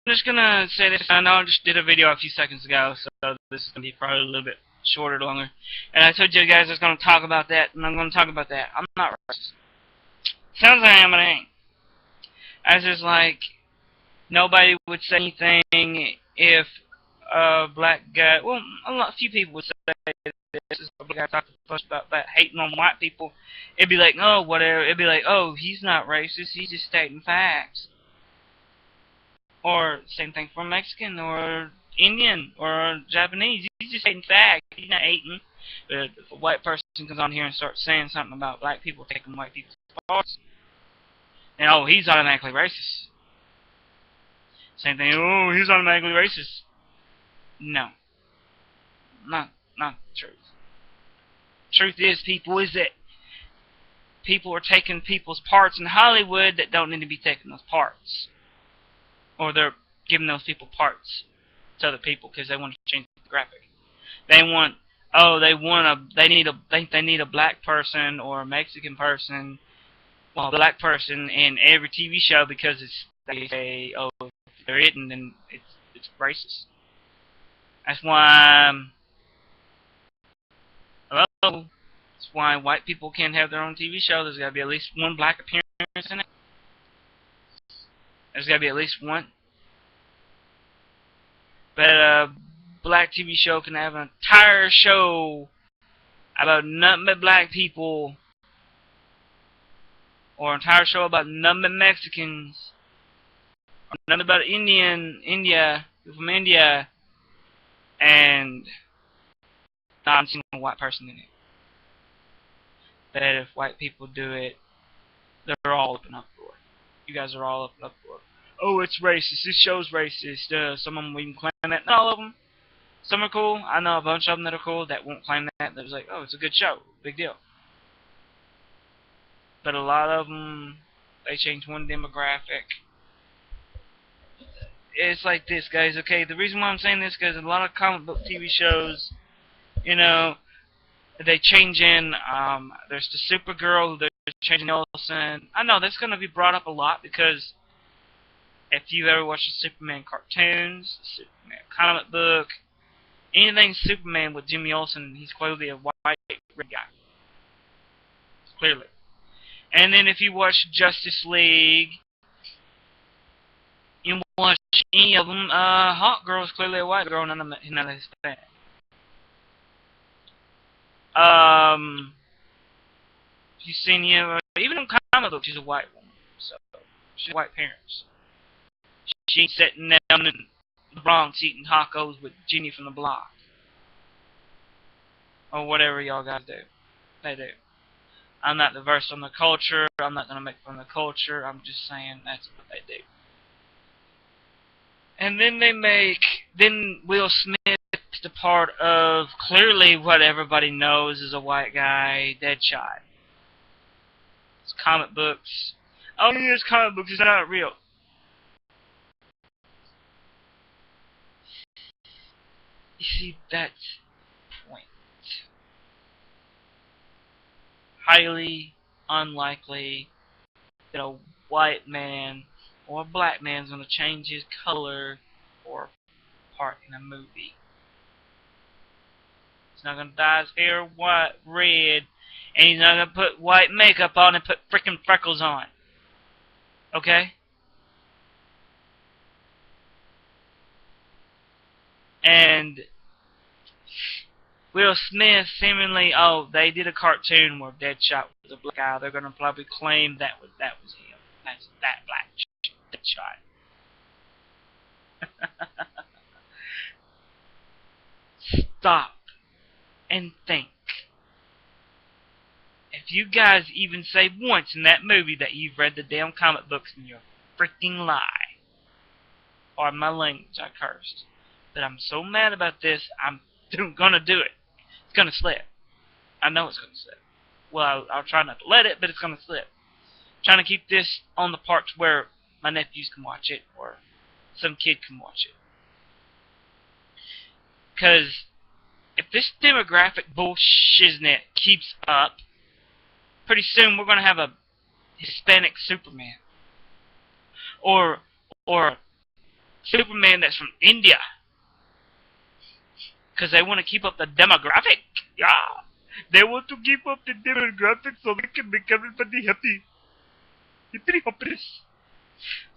just gonna say this. I know I just did a video a few seconds ago, so this is gonna be probably a little bit shorter, longer. And I told you guys I was gonna talk about that, and I'm gonna talk about that. I'm not racist. Sounds like I am, but I ain't. I was just like, nobody would say anything if a black guy. Well, a few people would say this. Is a black guy talking about hating on white people. It'd be like, oh, whatever. It'd be like, oh, he's not racist. He's just stating facts. Or same thing for a Mexican or Indian or Japanese. He's just hating facts. He's not hating. But if a white person comes on here and starts saying something about black people taking white people's parts, then oh, he's automatically racist. Same thing. Oh, he's automatically racist. No, not the truth. Truth is, people, is that people are taking people's parts in Hollywood that don't need to be taking those parts. Or they're giving those people parts to other people because they want to change the graphic. They want, they need a black person or a Mexican person, well, a black person in every TV show because they say, oh, if they're it, and then it's racist. That's why, that's why white people can't have their own TV show. There's got to be at least one black appearance in it. There's got to be at least one. But a black TV show can have an entire show about nothing but black people, or an entire show about nothing but Mexicans, or nothing about India, from India, and not a single white person in it. But if white people do it, they're all up and up for it. You guys are all up and up for it. Oh, it's racist. This show's racist. Some of them even claim that. Not all of them. Some are cool. I know a bunch of them that are cool that won't claim that. That was like, oh, it's a good show. Big deal. But a lot of them, they change one demographic. It's like this, guys. Okay, the reason why I'm saying this is because a lot of comic book TV shows, you know, they change in. There's the Supergirl. They're changing Olsen. I know that's going to be brought up a lot because if you ever watch the Superman cartoons, the Superman comic book, anything Superman with Jimmy Olsen, he's clearly a white red guy. Clearly. And then if you watch Justice League, you watch any of them, Hawk Girl is clearly a white girl, none of Hispanic. If you've seen even in comic books, she's a white woman. So, she's white parents. She ain't sitting down in the Bronx eating tacos with Jenny from the block. Or whatever y'all guys do. They do. I'm not diverse on the culture. I'm not going to make fun of the culture. I'm just saying that's what they do. And then Will Smith is the part of clearly what everybody knows is a white guy, Deadshot. It's comic books. Oh, it's comic books. It's not real. You see, that's the point. Highly unlikely that a white man or a black man is going to change his color or part in a movie. He's not going to dye his hair white, red, and he's not going to put white makeup on and put frickin' freckles on. Okay? And Will Smith seemingly, oh, they did a cartoon where Deadshot was a black guy. They're going to probably claim that was him. That's that black Deadshot. Stop and think. If you guys even say once in that movie that you've read the damn comic books, then you're a freaking lie. Pardon my language, I cursed. But I'm so mad about this, I'm gonna do it. It's gonna slip. I know it's gonna slip. Well, I'll try not to let it, but it's gonna slip. I'm trying to keep this on the parts where my nephews can watch it, or some kid can watch it. Because if this demographic bullshit keeps up, pretty soon we're going to have a Hispanic Superman. Or Superman that's from India. Because they want to keep up the demographic. Yeah. They want to keep up the demographic so they can make everybody happy. Hippity hoppity.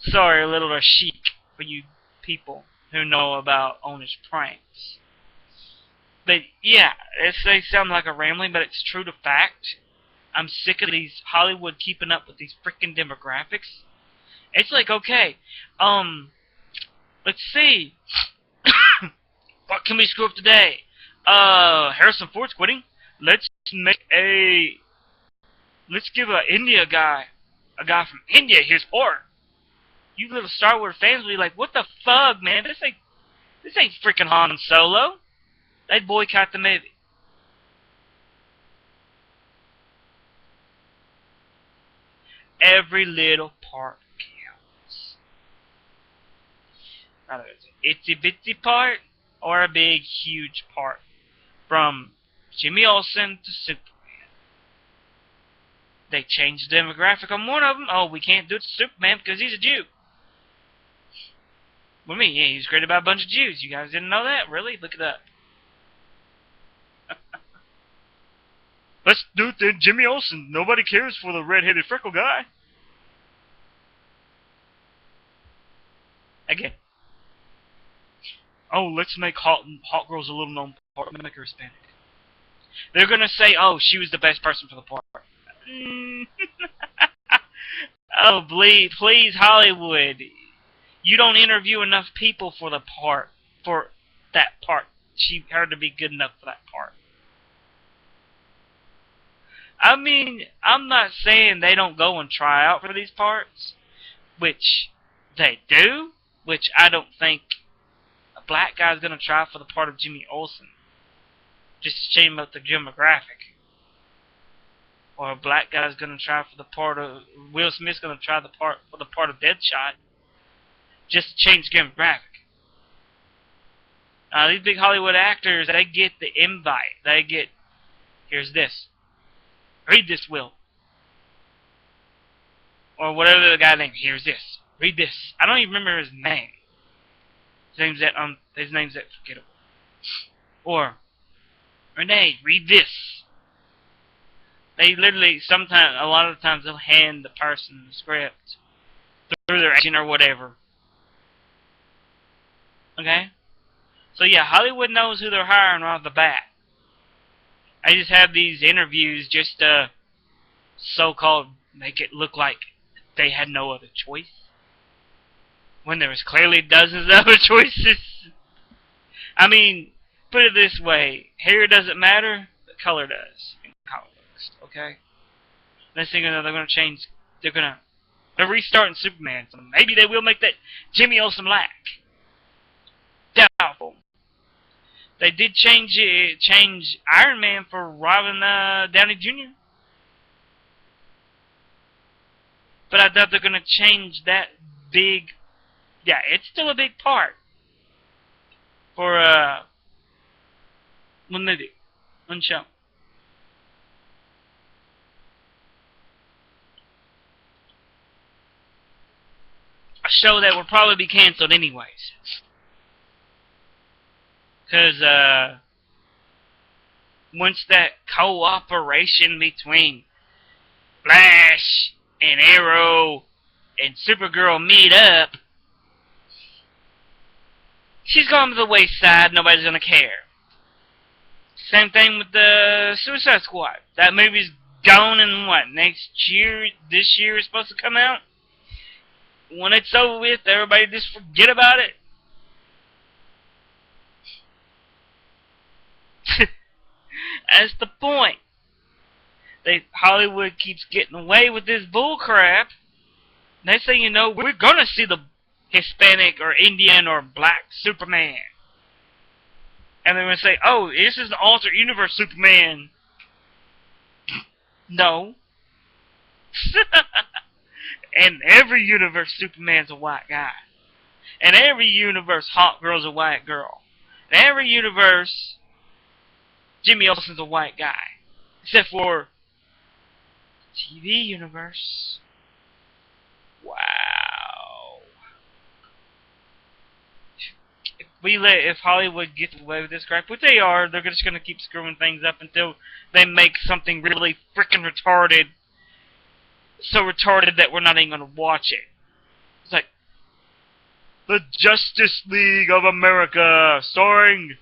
Sorry, a little chic for you people who know about owner's pranks. But yeah, they sound like a rambling, but it's true to fact. I'm sick of these Hollywood keeping up with these freaking demographics. It's like, okay, let's see. What can we screw up today? Harrison Ford's quitting. Let's give a guy from India his part. You little Star Wars fans will be like, what the fuck, man? This ain't freaking Han Solo. They'd boycott the movie. Every little part counts. Whether it's an itsy bitsy part or a big huge part. From Jimmy Olsen to Superman. They changed the demographic on one of them. Oh, we can't do it to Superman because he's a Jew. What do you mean? Yeah, he was created by a bunch of Jews. You guys didn't know that? Really? Look it up. Let's do it then, Jimmy Olsen. Nobody cares for the red-headed freckle guy. Again. Oh, let's make Hot Girls a little known part. Make her Hispanic. They're gonna say, oh, she was the best person for the part. Oh, please, Hollywood. You don't interview enough people for the part. For that part. She had to be good enough for that part. I mean, I'm not saying they don't go and try out for these parts, which they do, which I don't think a black guy's going to try for the part of Jimmy Olsen, just to change up the demographic. Or a black guy's going to try for the part of, Will Smith's going to try for the part of Deadshot, just to change the demographic. These big Hollywood actors, they get the invite. They get, here's this. Read this, Will. Or whatever the guy named. Here's this. Read this. I don't even remember his name. His name's that forgettable. Or, Renee, read this. They literally, a lot of the times, they'll hand the person the script through their agent or whatever. Okay? So yeah, Hollywood knows who they're hiring right off the bat. I just have these interviews just to so-called make it look like they had no other choice. When there was clearly dozens of other choices. I mean, put it this way. Hair doesn't matter, but color does. In comic books, okay? Next thing you know, they're going to change. They're restarting Superman. So maybe they will make that Jimmy Olsen black. Doubtful. They did change Iron Man for Robin Downey Jr. But I doubt they're going to change that big. Yeah, it's still a big part for one movie, one show. A show that will probably be canceled anyways. Because once that cooperation between Flash and Arrow and Supergirl meet up, she's gone to the wayside. Nobody's going to care. Same thing with the Suicide Squad. That movie's gone in what, next year? This year is supposed to come out? When it's over with, everybody just forget about it. That's the point. Hollywood keeps getting away with this bullcrap. Next thing you know, we're gonna see the Hispanic or Indian or black Superman. And they're gonna say, oh, this is the alternate universe Superman. No. In every universe, Superman's a white guy. In every universe, Hot Girl's a white girl. In every universe, Jimmy Olsen's a white guy. Except for TV universe. Wow. If Hollywood gets away with this crap, which they are, they're just gonna keep screwing things up until they make something really freaking retarded, so retarded that we're not even gonna watch it. It's like the Justice League of America, starring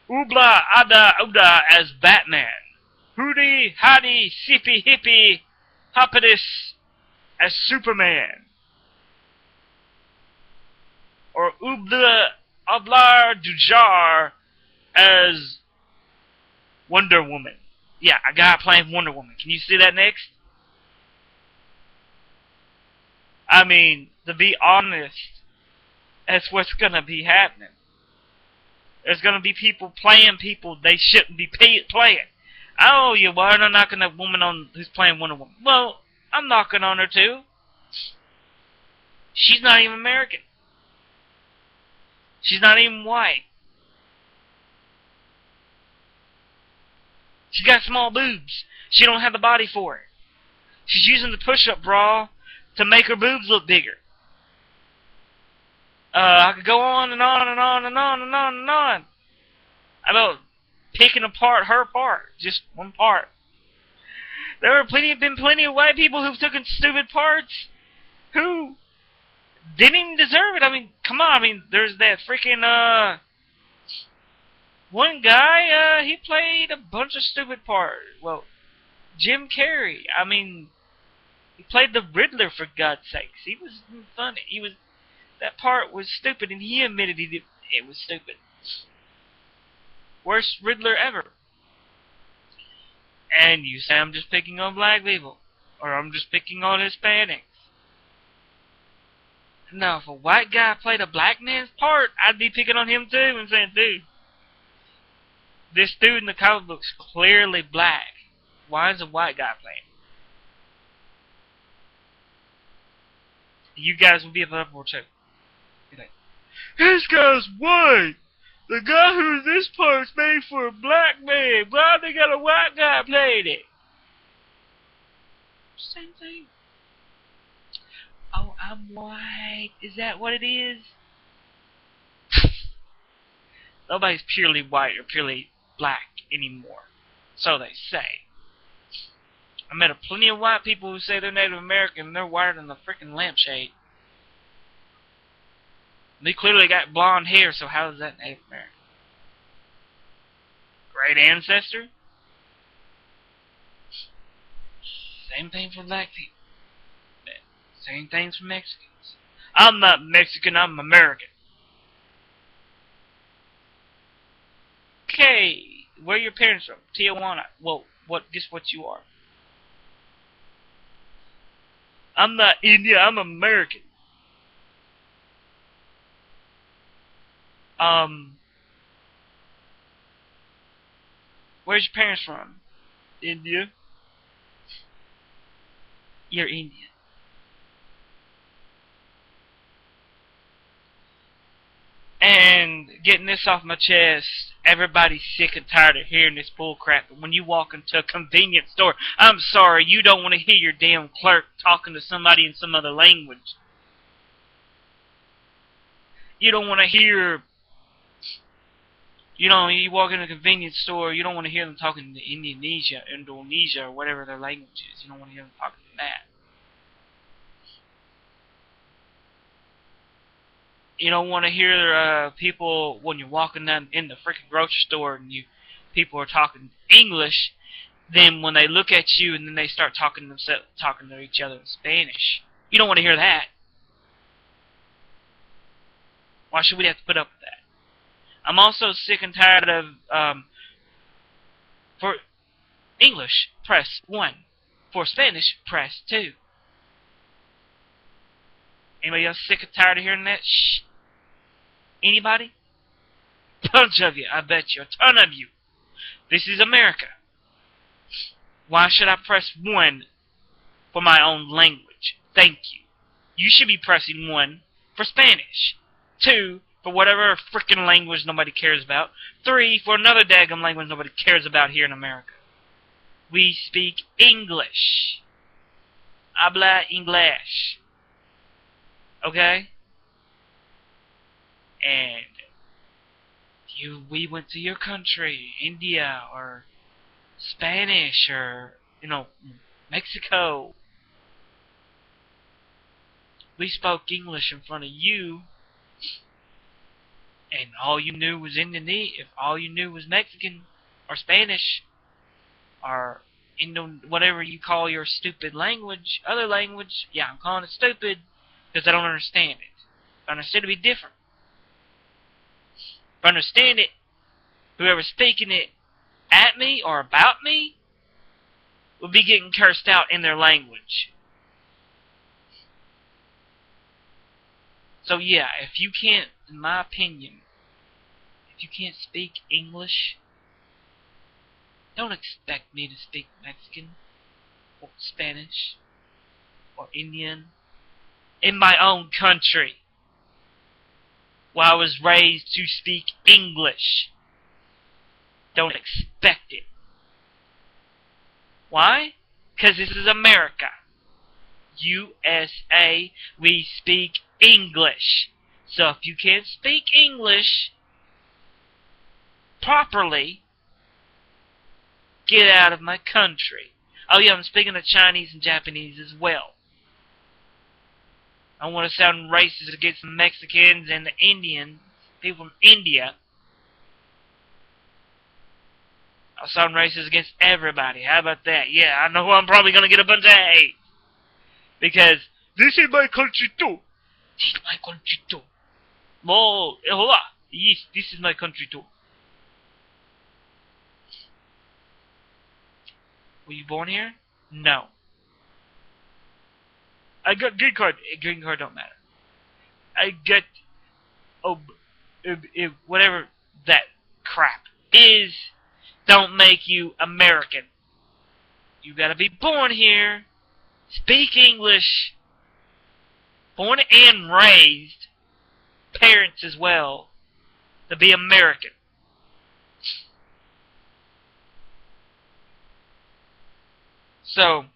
Oobla Ada Oda as Batman, Hootie Hottie Sippy Hippie Hoppidus as Superman, or Oobla Ablar Dujar as Wonder Woman. Yeah, a guy playing Wonder Woman. Can you see that next? I mean, to be honest, that's what's gonna be happening. There's gonna be people playing people they shouldn't be playing. Oh, you why are knocking that woman on who's playing Wonder Woman? Well, I'm knocking on her too. She's not even American. She's not even white. She's got small boobs. She don't have the body for it. She's using the push-up bra to make her boobs look bigger. I could go on and on and on and on and on and on about picking apart her part, just one part. There have been plenty of white people who've taken stupid parts who didn't even deserve it. I mean, come on. I mean, there's that freaking one guy. He played a bunch of stupid parts. Well, Jim Carrey. I mean, he played the Riddler for God's sakes. He was funny. That part was stupid, and he admitted it was stupid. Worst Riddler ever. And you say I'm just picking on black people, or I'm just picking on Hispanics. No, if a white guy played a black man's part, I'd be picking on him too and saying, dude, this dude in the comic book's clearly black. Why is a white guy playing? You guys will be a uproar too. Like, this guy's white. The guy who's this part's made for a black man. Why they got a white guy playing it? Same thing. Oh, I'm white. Is that what it is? Nobody's purely white or purely black anymore. So they say. I met plenty of white people who say they're Native American and they're whiter than the freaking lampshade. They clearly got blonde hair, so how is that Native American? Great ancestor? Same thing for black people. Same things for Mexicans. I'm not Mexican, I'm American. Okay, where are your parents from? Tijuana. Well, guess what you are? I'm not Indian, I'm American. Where's your parents from? India. You're Indian. And getting this off my chest, everybody's sick and tired of hearing this bullcrap. But when you walk into a convenience store, I'm sorry, you don't want to hear your damn clerk talking to somebody in some other language. You don't want to hear, you walk in a convenience store, you don't want to hear them talking to Indonesia, or whatever their language is. You don't want to hear them talking to that. You don't want to hear people when you're walking down in the freaking grocery store and people are talking English. Then when they look at you and then they start talking to each other in Spanish, you don't want to hear that. Why should we have to put up with that? I'm also sick and tired of for English press 1, for Spanish press 2. Anybody else sick and tired of hearing that? Shh. Anybody? Bunch of you, I bet you. A ton of you. This is America. Why should I press 1 for my own language? Thank you. You should be pressing 1 for Spanish. 2 for whatever frickin' language nobody cares about. 3 for another daggum language nobody cares about here in America. We speak English. Habla English. Okay? And We went to your country, India, or Spanish, or, Mexico. We spoke English in front of you, and all you knew was Indonesian, if all you knew was Mexican, or Spanish, or whatever you call your stupid language, other language, yeah, I'm calling it stupid, because I don't understand it. If I understood it, it'd be different. If I understand it, whoever's speaking it at me or about me would be getting cursed out in their language. So yeah, if you can't, in my opinion, if you can't speak English, don't expect me to speak Mexican or Spanish or Indian in my own country, where I was raised to speak English. Don't expect it. Why? Because this is America. USA, we speak English. So if you can't speak English properly, get out of my country. Oh yeah, I'm speaking of Chinese and Japanese as well. I don't want to sound racist against the Mexicans and the Indians, people from India. I'll sound racist against everybody. How about that? Yeah, I know I'm probably going to get a bunch of hate. Because this is my country too. This is my country too. Oh, hola. Yes, this is my country too. Were you born here? No. I got green card. Green card don't matter. I got whatever that crap is. Don't make you American. You gotta be born here, speak English, born and raised, parents as well, to be American. So,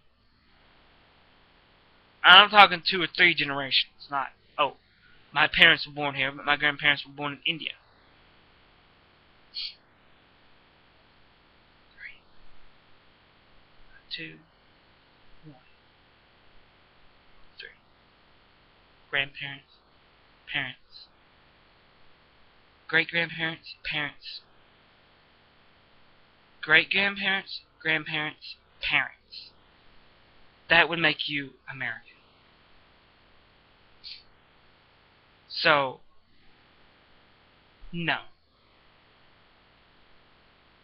I'm talking 2 or 3 generations, not, my parents were born here, but my grandparents were born in India. 3, 2, 1, 3. Grandparents, parents, great-grandparents, parents, great-grandparents, grandparents, parents. That would make you American. So, no.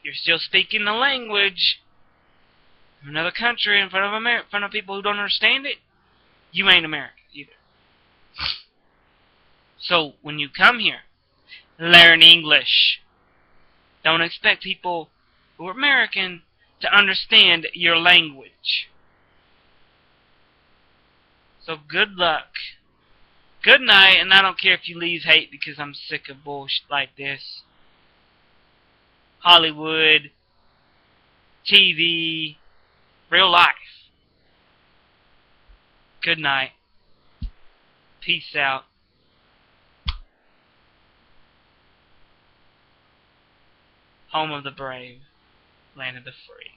You're still speaking the language of another country in front of in front of people who don't understand it. You ain't American either. So, when you come here, learn English. Don't expect people who are American to understand your language. So, good luck. Good night, and I don't care if you leave hate because I'm sick of bullshit like this. Hollywood, TV, real life. Good night. Peace out. Home of the brave, land of the free.